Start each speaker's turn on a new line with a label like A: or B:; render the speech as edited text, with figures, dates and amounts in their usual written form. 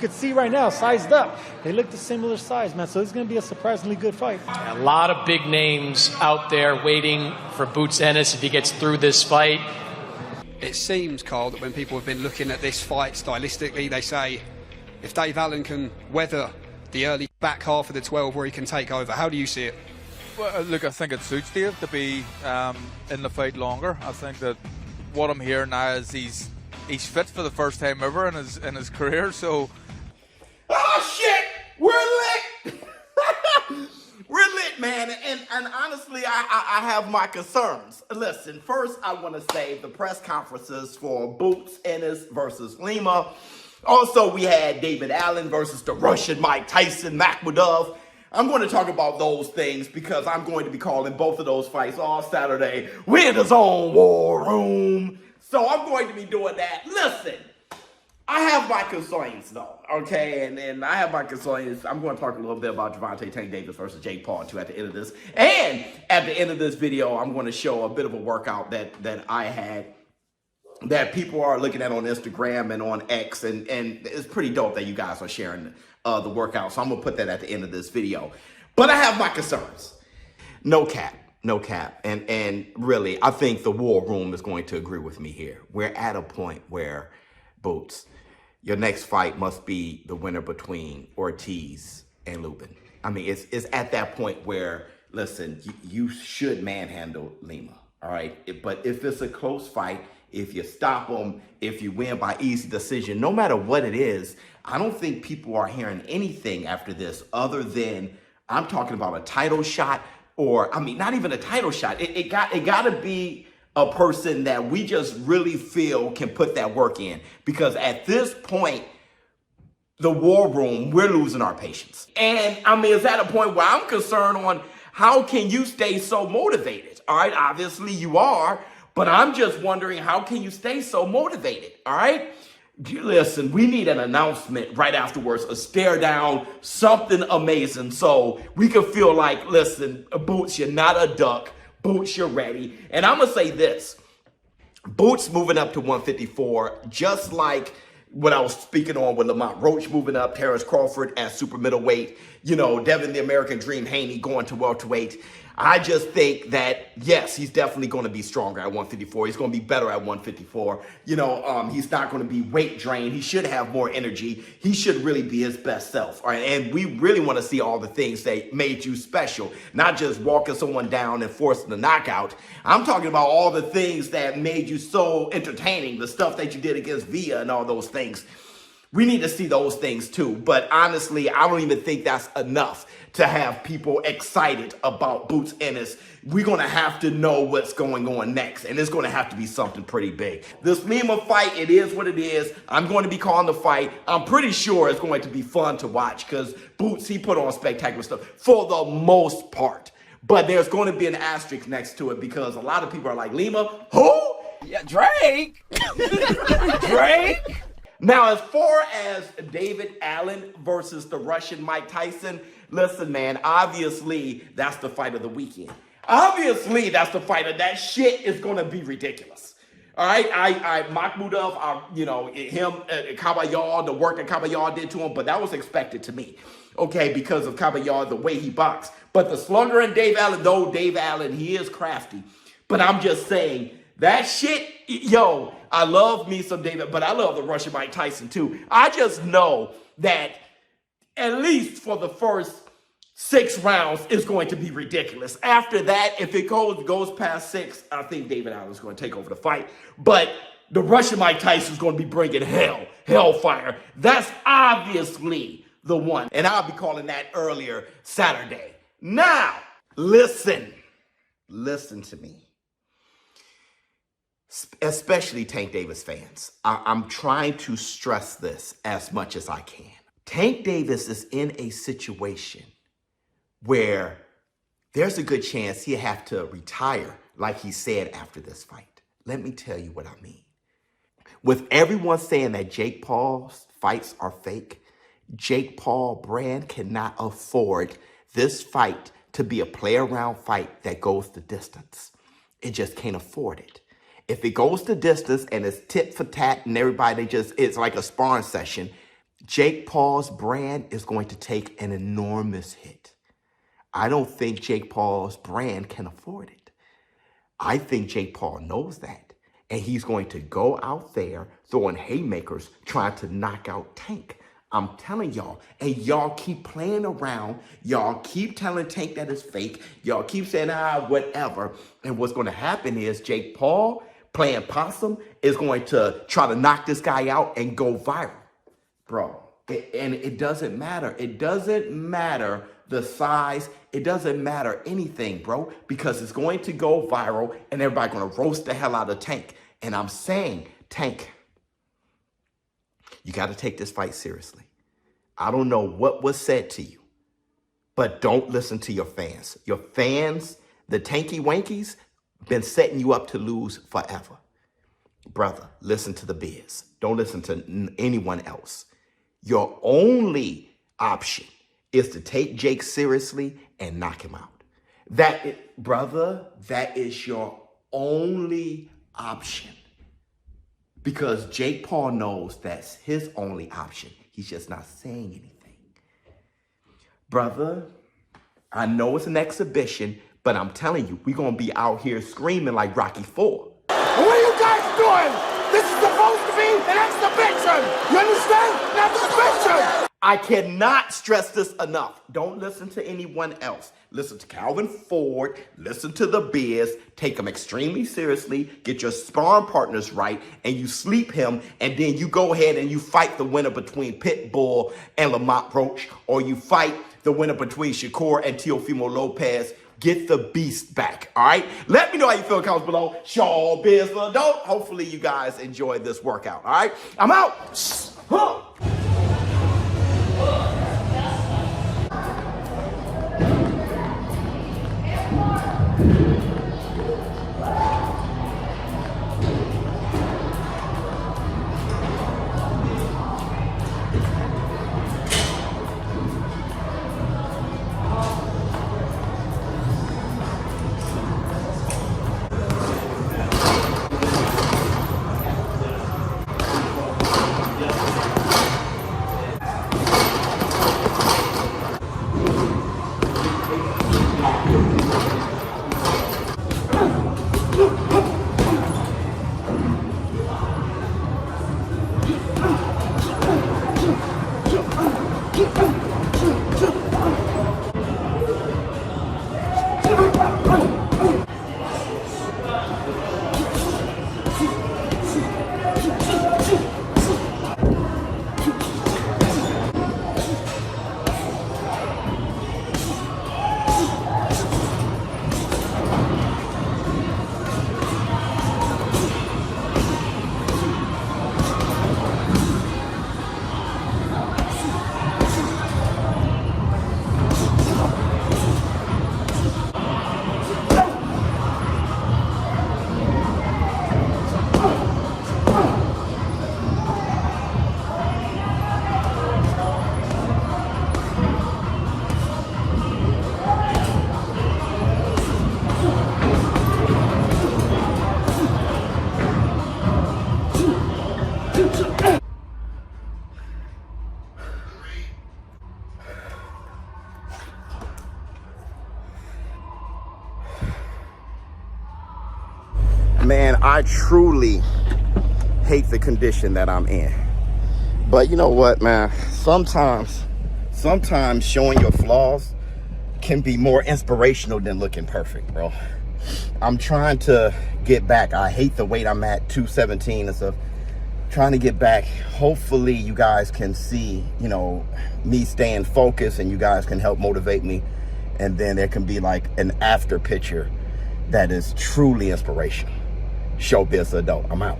A: could see right now, sized up. They look the similar size, man. So it's going to be a surprisingly good fight.
B: A lot of big names out there waiting for Boots Ennis if he gets through this fight.
C: It seems, Carl, that when people have been looking at this fight stylistically, they say if Dave Allen can weather the early back half of the 12 where he can take over, how do you see it?
D: Well, look, I think it suits Dave to be in the fight longer. I think that what I'm hearing now is he's fit for the first time ever in his career. So,
E: oh shit, we're lit. We're lit, man. And honestly, I have my concerns. Listen, first I want to say the press conferences for Boots Ennis versus Lima. Also, we had David Allen versus the Russian Mike Tyson, Makhmudov. I'm going to talk about those things because I'm going to be calling both of those fights all Saturday. We're in the zone war room. So I'm going to be doing that. Listen, I have my concerns though, okay? And I have my concerns. I'm going to talk a little bit about Gervonta Tank Davis versus Jake Paul too at the end of this. And at the end of this video, I'm going to show a bit of a workout that I had that people are looking at on Instagram and on X, and it's pretty dope that you guys are sharing the workout. So I'm gonna put that at the end of this video. But I have my concerns. No cap. And really, I think the war room is going to agree with me here. We're at a point where, Boots, your next fight must be the winner between Ortiz and Lubin. I mean, it's at that point where, listen, you should manhandle Lima, all right? But if it's a close fight, if you stop them, if you win by easy decision, no matter what it is, I don't think people are hearing anything after this other than I'm talking about a title shot, or I mean, not even a title shot. It got to be a person that we just really feel can put that work in, because at this point, the war room, we're losing our patience. And I mean, it's at a point where I'm concerned on how can you stay so motivated? All right, obviously you are. But I'm just wondering, how can you stay so motivated, all right? Listen, we need an announcement right afterwards, a stare down, something amazing, so we can feel like, listen, Boots, you're not a duck. Boots, you're ready. And I'm going to say this. Boots moving up to 154, just like what I was speaking on with Lamont Roach moving up, Terrence Crawford at super middleweight, you know, Devin the American Dream Haney going to welterweight. I just think that, yes, he's definitely going to be stronger at 154. He's going to be better at 154. You know, he's not going to be weight drained. He should have more energy. He should really be his best self. All right? And we really want to see all the things that made you special, not just walking someone down and forcing the knockout. I'm talking about all the things that made you so entertaining, the stuff that you did against Villa and all those things. We need to see those things too. But honestly, I don't even think that's enough to have people excited about Boots Ennis. We're going to have to know what's going on next. And it's going to have to be something pretty big. This Lima fight, it is what it is. I'm going to be calling the fight. I'm pretty sure it's going to be fun to watch because Boots, he put on spectacular stuff for the most part. But there's going to be an asterisk next to it because a lot of people are like, Lima, who?
F: Yeah, Drake.
E: Drake? Now, as far as David Allen versus the Russian Mike Tyson, listen, man, obviously that's the fight of the weekend. Obviously that's the fight of that shit is going to be ridiculous. All right, Makhmudov, you know, him, Kabayar, the work that Kabayar did to him, but that was expected to me, okay, because of Kabayar, the way he boxed. But the slugger and Dave Allen, though Dave Allen, he is crafty. But I'm just saying, that shit, yo, I love me some David, but I love the Russian Mike Tyson too. I just know that at least for the first 6 rounds, it's going to be ridiculous. After that, if it goes past 6, I think David Allen is going to take over the fight. But the Russian Mike Tyson is going to be bringing hellfire. That's obviously the one. And I'll be calling that earlier Saturday. Now, listen to me. Especially Tank Davis fans. I'm trying to stress this as much as I can. Tank Davis is in a situation where there's a good chance he'll have to retire, like he said after this fight. Let me tell you what I mean. With everyone saying that Jake Paul's fights are fake, Jake Paul brand cannot afford this fight to be a play-around fight that goes the distance. It just can't afford it. If it goes the distance and it's tit for tat and everybody it's like a sparring session, Jake Paul's brand is going to take an enormous hit. I don't think Jake Paul's brand can afford it. I think Jake Paul knows that. And he's going to go out there throwing haymakers, trying to knock out Tank. I'm telling y'all, and y'all keep playing around. Y'all keep telling Tank that it's fake. Y'all keep saying, whatever. And what's going to happen is Jake Paul playing possum is going to try to knock this guy out and go viral. Bro, and it doesn't matter. It doesn't matter the size. It doesn't matter anything, bro, because it's going to go viral and everybody's going to roast the hell out of Tank. And I'm saying, Tank, you got to take this fight seriously. I don't know what was said to you, but don't listen to your fans. Your fans, the Tanky Wankies, been setting you up to lose forever. Brother, listen to the biz. Don't listen to anyone else. Your only option is to take Jake seriously and knock him out. Brother, that is your only option. Because Jake Paul knows that's his only option. He's just not saying anything. Brother, I know it's an exhibition, but I'm telling you, we're going to be out here screaming like Rocky IV.
F: What are you guys doing? This is supposed to be an exhibition. You understand? An exhibition.
E: I cannot stress this enough. Don't listen to anyone else. Listen to Calvin Ford. Listen to the biz. Take him extremely seriously. Get your sparring partners right, and you sleep him, and then you go ahead and you fight the winner between Pitbull and Lamont Roach, or you fight the winner between Shakur and Teofimo Lopez. Get the beast back, all right? Let me know how you feel in the comments below. ShowBizz adult. Hopefully you guys enjoyed this workout, all right? I'm out. Man, I truly hate the condition that I'm in. But you know what, man? Sometimes showing your flaws can be more inspirational than looking perfect, bro. I'm trying to get back. I hate the weight I'm at, 217 and stuff. Trying to get back. Hopefully you guys can see, you know, me staying focused, and you guys can help motivate me. And then there can be like an after picture that is truly inspirational. ShowBizz adult. I'm out.